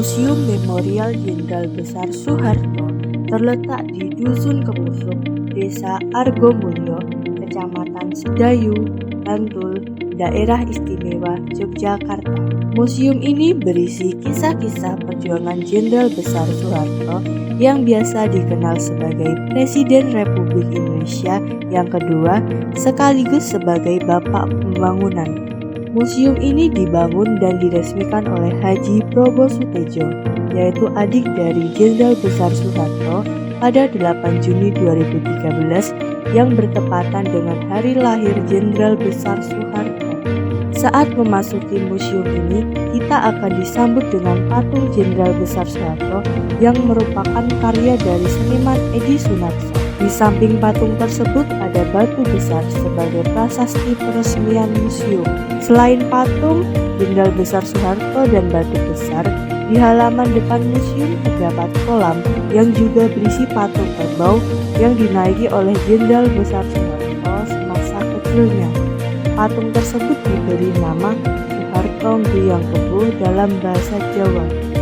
Museum Memorial Jenderal Besar Soeharto terletak di Dusun Kepusuk, Desa Argomulyo, Kecamatan Sedayu, Bantul, Daerah Istimewa Yogyakarta. Museum ini berisi kisah-kisah perjuangan Jenderal Besar Soeharto yang biasa dikenal sebagai Presiden Republik Indonesia yang kedua sekaligus sebagai Bapak Pembangunan. Museum ini dibangun dan diresmikan oleh Haji Probo Sutejo, yaitu adik dari Jenderal Besar Soeharto pada 8 Juni 2013 yang bertepatan dengan hari lahir Jenderal Besar Soeharto. Saat memasuki museum ini, kita akan disambut dengan patung Jenderal Besar Soeharto yang merupakan karya dari seniman Edi Sunarso. Di samping patung tersebut ada batu besar sebagai prasasti peresmian museum. Selain patung Jenderal Besar Soeharto dan batu besar, di halaman depan museum terdapat kolam yang juga berisi patung kerbau yang dinaiki oleh Jenderal Besar Soeharto semasa kecilnya. Patung tersebut diberi nama Soeharto Nguyang Kebo dalam bahasa Jawa.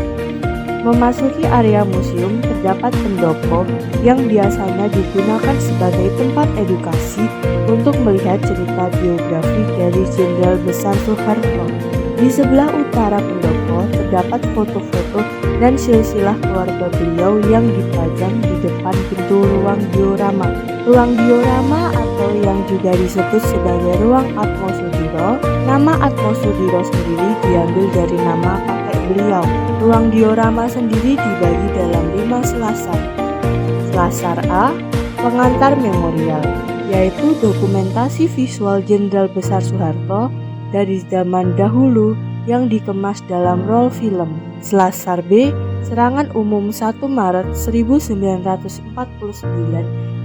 Memasuki area museum terdapat pendopo yang biasanya digunakan sebagai tempat edukasi untuk melihat cerita biografi dari Jenderal Besar Soeharto. Di sebelah utara pendopo terdapat foto-foto dan silsilah keluarga beliau yang dipajang di depan pintu ruang diorama. Ruang diorama atau yang juga disebut sebagai ruang Atmosudiro. Nama Atmosudiro sendiri diambil dari nama kakek beliau. Ruang diorama sendiri dibagi dalam 5 selasar. Selasar A, pengantar memorial, yaitu dokumentasi visual Jenderal Besar Soeharto dari zaman dahulu yang dikemas dalam roll film. Selasar B, serangan umum 1 Maret 1949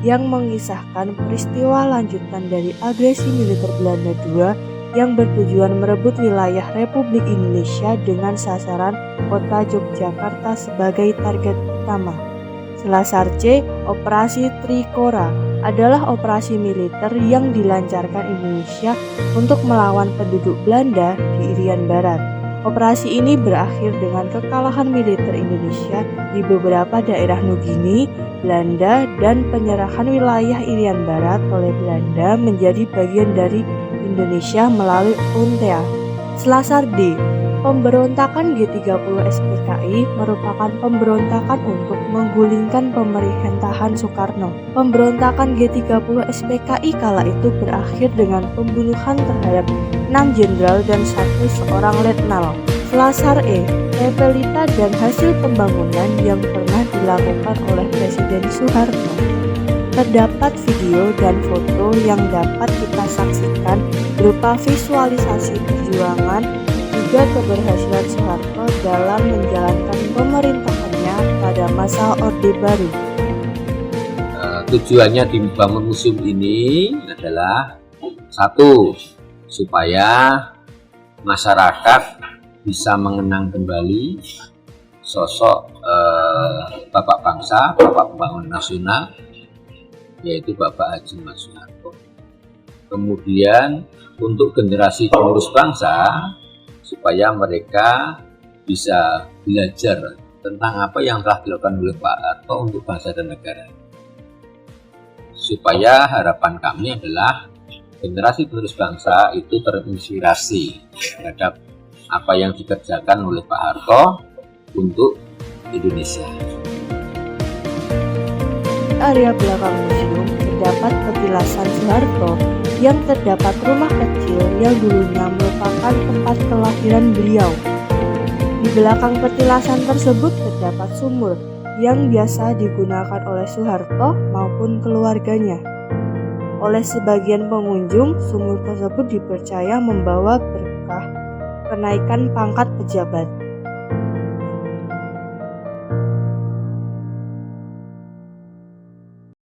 yang mengisahkan peristiwa lanjutan dari agresi militer Belanda II yang bertujuan merebut wilayah Republik Indonesia dengan sasaran kota Yogyakarta sebagai target utama. Selasar C, Operasi Trikora, adalah operasi militer yang dilancarkan Indonesia untuk melawan penduduk Belanda di Irian Barat. Operasi ini berakhir dengan kekalahan militer Indonesia di beberapa daerah Nugini, Belanda, dan penyerahan wilayah Irian Barat oleh Belanda menjadi bagian dari Indonesia melalui UNTEA. Selasar D, pemberontakan G30 SPKI merupakan pemberontakan untuk menggulingkan pemerintahan Soekarno. Pemberontakan G30 SPKI kala itu berakhir dengan pembunuhan terhadap 6 jenderal dan 1 seorang letnan. Selasar E, revelita dan hasil pembangunan yang pernah dilakukan oleh Presiden Soeharto. Terdapat video dan foto yang dapat kita saksikan berupa visualisasi perjuangan juga keberhasilan Soeharto dalam menjalankan pemerintahannya pada masa Orde Baru. Tujuannya dibangun museum ini adalah satu, supaya masyarakat bisa mengenang kembali sosok Bapak Bangsa, Bapak Pembangunan Nasional, yaitu Bapak Haji Mas Soeharto. Kemudian untuk generasi penerus bangsa, supaya mereka bisa belajar tentang apa yang telah dilakukan oleh Pak Harto untuk bangsa dan negara. Supaya harapan kami adalah generasi penerus bangsa itu terinspirasi terhadap apa yang dikerjakan oleh Pak Harto untuk Indonesia. Di area belakang museum terdapat petilasan Soeharto yang terdapat rumah kecil yang dulunya merupakan tempat kelahiran beliau. Di belakang petilasan tersebut terdapat sumur yang biasa digunakan oleh Soeharto maupun keluarganya. Oleh sebagian pengunjung, sumur tersebut dipercaya membawa berkah kenaikan pangkat pejabat.